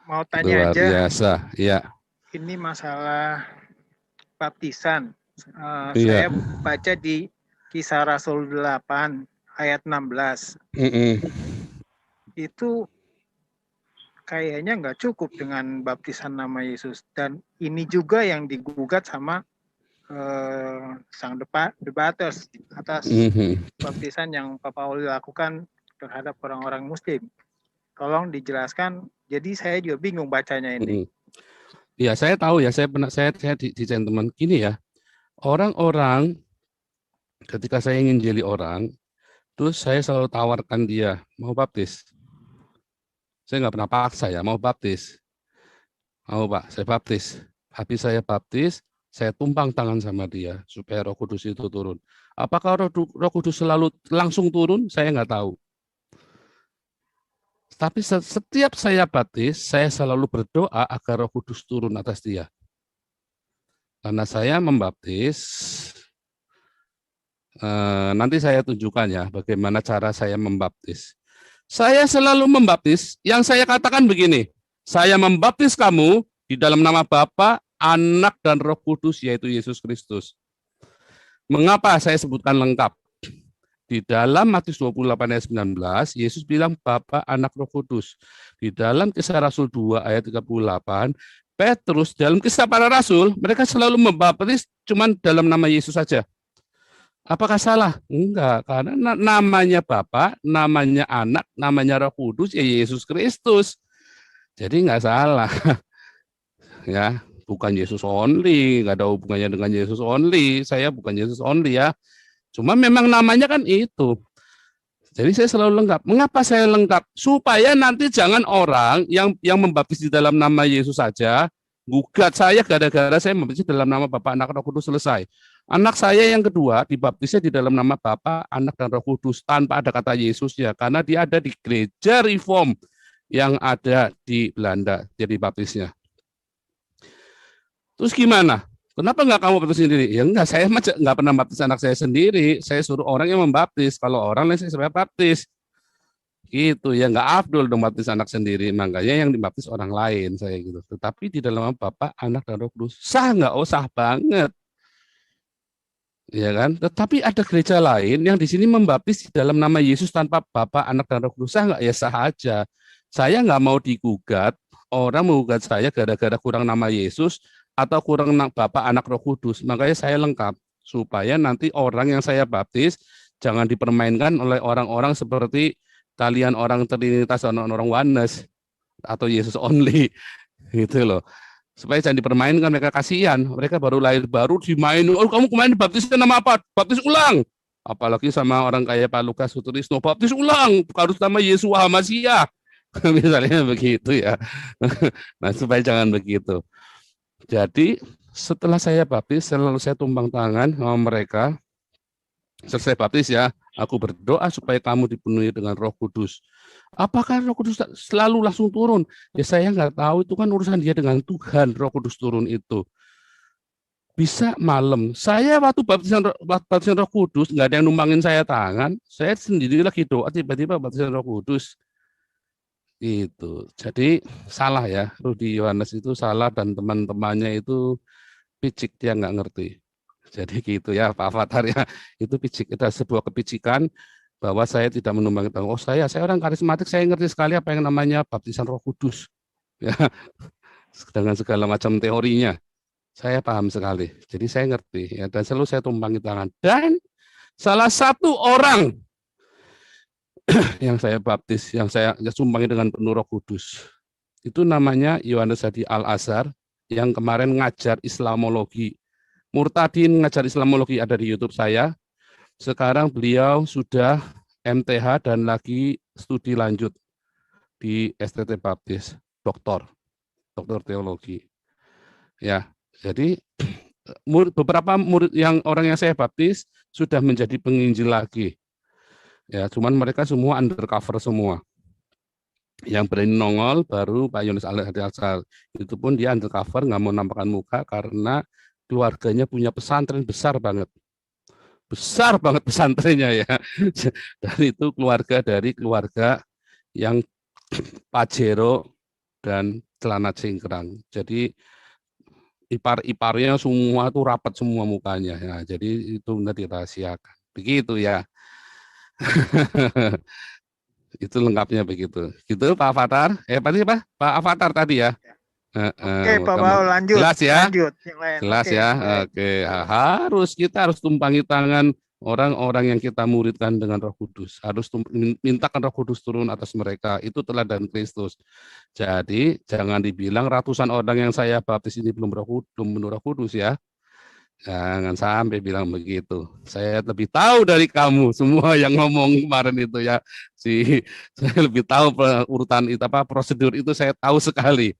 mau tanya Luar aja, biasa. Ya, ini masalah baptisan. iya. Saya baca di Kisah Rasul 8 ayat 16. Mm-mm. Itu kayaknya nggak cukup dengan baptisan nama Yesus. Dan ini juga yang digugat sama sang debaters atas Mhm. baptisan yang Pak Pauli lakukan terhadap orang-orang Muslim. Tolong dijelaskan. Jadi saya juga bingung bacanya ini. Mhm. Ya, saya tahu ya, saya di teman gini ya. Orang-orang ketika saya ingin jadi orang, terus saya selalu tawarkan dia mau baptis. Saya nggak pernah paksa ya, mau baptis. Mau Pak, saya baptis. Habis saya baptis, saya tumpang tangan sama dia supaya Roh Kudus itu turun. Apakah Roh Kudus selalu langsung turun? Saya nggak tahu. Tapi setiap saya baptis, saya selalu berdoa agar Roh Kudus turun atas dia. Karena saya membaptis, nanti saya tunjukkan ya bagaimana cara saya membaptis. Saya selalu membaptis, yang saya katakan begini, saya membaptis kamu di dalam nama Bapa, Anak, dan Roh Kudus, yaitu Yesus Kristus. Mengapa saya sebutkan lengkap? Di dalam Matius 28 ayat 19, Yesus bilang Bapa, Anak, Roh Kudus. Di dalam Kisah Rasul 2 ayat 38, Petrus dalam Kisah Para Rasul, mereka selalu membaptis cuma dalam nama Yesus saja. Apakah salah? Enggak, karena namanya Bapa, namanya Anak, namanya Roh Kudus, ya Yesus Kristus. Jadi enggak salah. Ya, bukan Yesus only, enggak ada hubungannya dengan Yesus only. Saya bukan Yesus only ya. Cuma memang namanya kan itu. Jadi saya selalu lengkap. Mengapa saya lengkap? Supaya nanti jangan orang yang membaptis di dalam nama Yesus saja gugat saya gara-gara saya membaptis dalam nama Bapa, Anak, Roh Kudus, selesai. Anak saya yang kedua dibaptisnya di dalam nama Bapa, Anak, dan Roh Kudus tanpa ada kata Yesus ya, karena dia ada di gereja Reform yang ada di Belanda jadi baptisnya. Terus gimana? Kenapa nggak kamu baptis sendiri? Ya enggak, saya nggak pernah baptis anak saya sendiri. Saya suruh orang yang membaptis. Kalau orang lain saya baptis. Gitu ya, nggak afdol dong baptis anak sendiri. Makanya yang dibaptis orang lain saya gitu. Tetapi di dalam nama Bapa, Anak, dan Roh Kudus sah nggak? Oh sah banget. Ya kan? Tetapi ada gereja lain yang di sini membaptis di dalam nama Yesus tanpa Bapa, Anak, dan Roh Kudus. Sah nggak? Ya sah aja. Saya nggak mau digugat. Orang menggugat saya gara-gara kurang nama Yesus atau kurang Bapa, Anak, Roh Kudus. Makanya saya lengkap supaya nanti orang yang saya baptis jangan dipermainkan oleh orang-orang seperti kalian orang Trinitas dan orang Oneness atau Yesus only gitu loh. Supaya jangan dipermainkan, mereka kasihan. Mereka baru lahir baru dimain. Oh, kamu kemarin baptisnya nama apa? Baptis ulang. Apalagi sama orang kayak Pak Lukas Sutrisno, baptis ulang, harus nama Yesua Hamasiah. Misalnya begitu ya. Nah, supaya jangan begitu. Jadi setelah saya baptis, selalu saya tumpang tangan sama mereka. Selesai baptis ya, aku berdoa supaya kamu dipenuhi dengan Roh Kudus. Apakah Roh Kudus selalu langsung turun? Ya saya nggak tahu, itu kan urusan dia dengan Tuhan, Roh Kudus turun itu. Bisa malam. Saya waktu baptisan Roh Kudus, nggak ada yang numpangin saya tangan. Saya sendiri lagi doa, tiba-tiba baptisan Roh Kudus. Itu. Jadi salah ya, Rudi Yohanes itu salah dan teman-temannya itu picik, dia nggak ngerti. Jadi gitu ya Pak Fathar ya, itu picik, itu sebuah kepicikan bahwa saya tidak menumbangi tangan. Oh saya orang karismatik, saya ngerti sekali apa yang namanya baptisan Roh Kudus. Ya, dengan segala macam teorinya. Saya paham sekali. Jadi saya ngerti ya, dan selalu saya tumpangi tangan. Dan salah satu orang yang saya baptis, yang saya tumpangi dengan penuh Roh Kudus, itu namanya Yohanes Hadi Al-Azhar yang kemarin ngajar Islamologi. Murtadin ngajar Islamologi ada di YouTube saya. Sekarang beliau sudah MTH dan lagi studi lanjut di STT Baptis, doktor teologi. Ya, jadi beberapa murid orang yang saya baptis sudah menjadi penginjil lagi. Ya, cuman mereka semua undercover semua. Yang berani nongol baru Pak Yohanes Al-Azhar. Itu pun dia undercover, nggak mau nampakkan muka karena keluarganya punya pesantren besar banget. Besar banget pesantrennya ya. Dan itu keluarga dari keluarga yang Pajero dan celana cingkrang. Jadi ipar-iparnya semua tuh rapat semua mukanya. Nah, jadi itu benar dirahasiakan. Begitu ya. Itu lengkapnya begitu. Gitu Pak Avatar. Tadi Pak? Pak Avatar tadi ya. Oke, Pak Bao, lanjut, Jelas ya? lanjut. Yang lain. Jelas Oke, ya. baik. Oke. Kita harus tumpangi tangan orang-orang yang kita muridkan dengan Roh Kudus. Harus mintakan Roh Kudus turun atas mereka. Itu teladan Kristus. Jadi jangan dibilang ratusan orang yang saya baptis ini belum Roh Kudus ya. Jangan sampai bilang begitu. Saya lebih tahu dari kamu semua yang ngomong kemarin itu ya. Saya lebih tahu urutan itu prosedur itu saya tahu sekali.